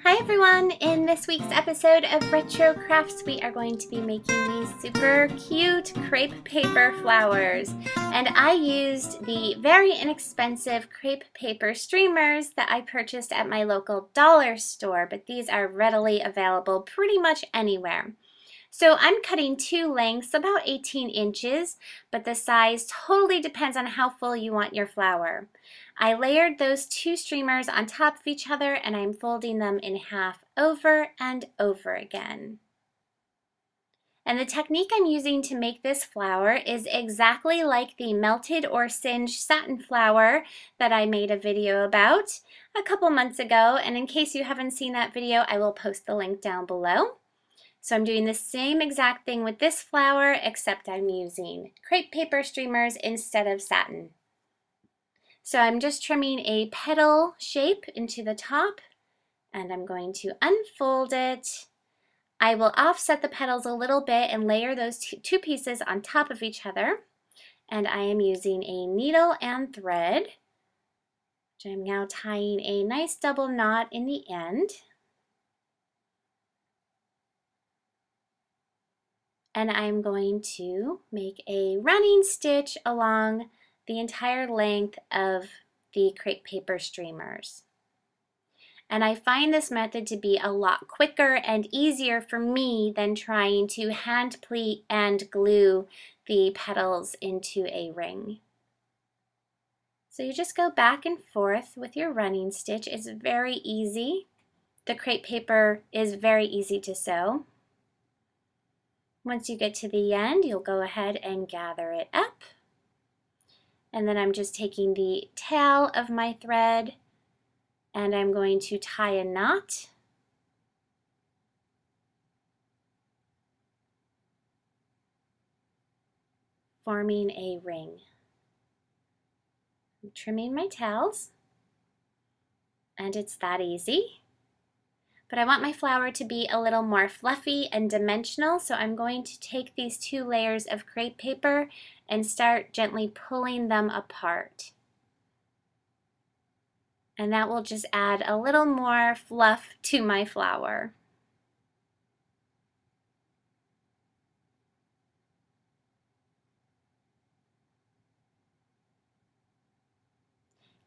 Hi everyone! In this week's episode of Retro Crafts, we are going to be making these super cute crepe paper flowers. And I used the very inexpensive crepe paper streamers that I purchased at my local dollar store, but these are readily available pretty much anywhere. So I'm cutting two lengths, about 18 inches, but the size totally depends on how full you want your flower. I layered those two streamers on top of each other and I'm folding them in half over and over again. And the technique I'm using to make this flower is exactly like the melted or singed satin flower that I made a video about a couple months ago. And in case you haven't seen that video, I will post the link down below. So I'm doing the same exact thing with this flower, except I'm using crepe paper streamers instead of satin. So I'm just trimming a petal shape into the top, and I'm going to unfold it. I will offset the petals a little bit and layer those two pieces on top of each other. And I am using a needle and thread, which I'm now tying a nice double knot in the end. And I'm going to make a running stitch along the entire length of the crepe paper streamers. And I find this method to be a lot quicker and easier for me than trying to hand pleat and glue the petals into a ring. So you just go back and forth with your running stitch. It's very easy. The crepe paper is very easy to sew. Once you get to the end, you'll go ahead and gather it up. And then I'm just taking the tail of my thread and I'm going to tie a knot. Forming a ring. I'm trimming my tails, and it's that easy. But I want my flower to be a little more fluffy and dimensional, so I'm going to take these two layers of crepe paper and start gently pulling them apart. And that will just add a little more fluff to my flower.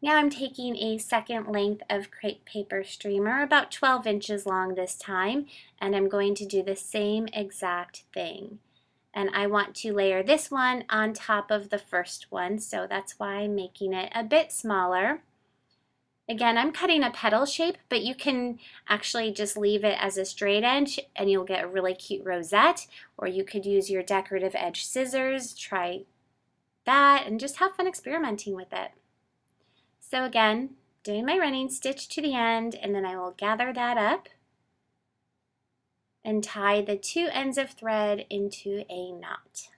Now I'm taking a second length of crepe paper streamer, about 12 inches long this time, and I'm going to do the same exact thing. And I want to layer this one on top of the first one, so that's why I'm making it a bit smaller. Again, I'm cutting a petal shape, but you can actually just leave it as a straight edge and you'll get a really cute rosette, or you could use your decorative edge scissors, try that, and just have fun experimenting with it. So again, doing my running stitch to the end, and then I will gather that up and tie the two ends of thread into a knot.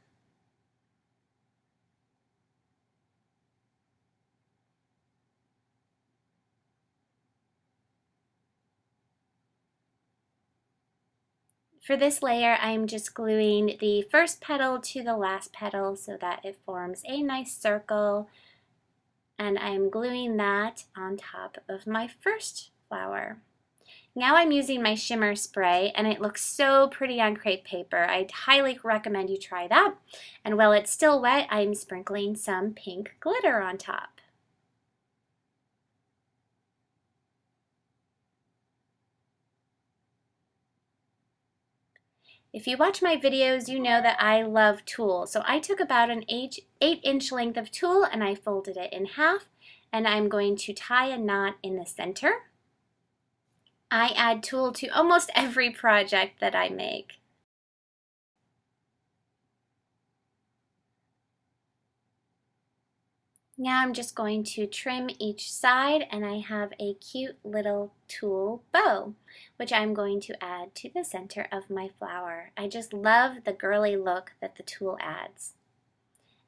For this layer, I'm just gluing the first petal to the last petal so that it forms a nice circle. And I'm gluing that on top of my first flower. Now I'm using my shimmer spray and it looks so pretty on crepe paper. I'd highly recommend you try that. And while it's still wet, I'm sprinkling some pink glitter on top. If you watch my videos, you know that I love tulle. So I took about an 8-inch length of tulle and I folded it in half, and I'm going to tie a knot in the center. I add tulle to almost every project that I make. Now I'm just going to trim each side, and I have a cute little tulle bow, which I'm going to add to the center of my flower. I just love the girly look that the tulle adds.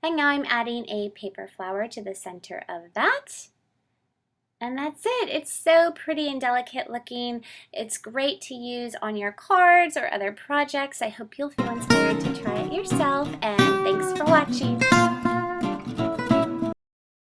And now I'm adding a paper flower to the center of that. And that's it. It's so pretty and delicate looking. It's great to use on your cards or other projects. I hope you'll feel inspired to try it yourself, and thanks for watching.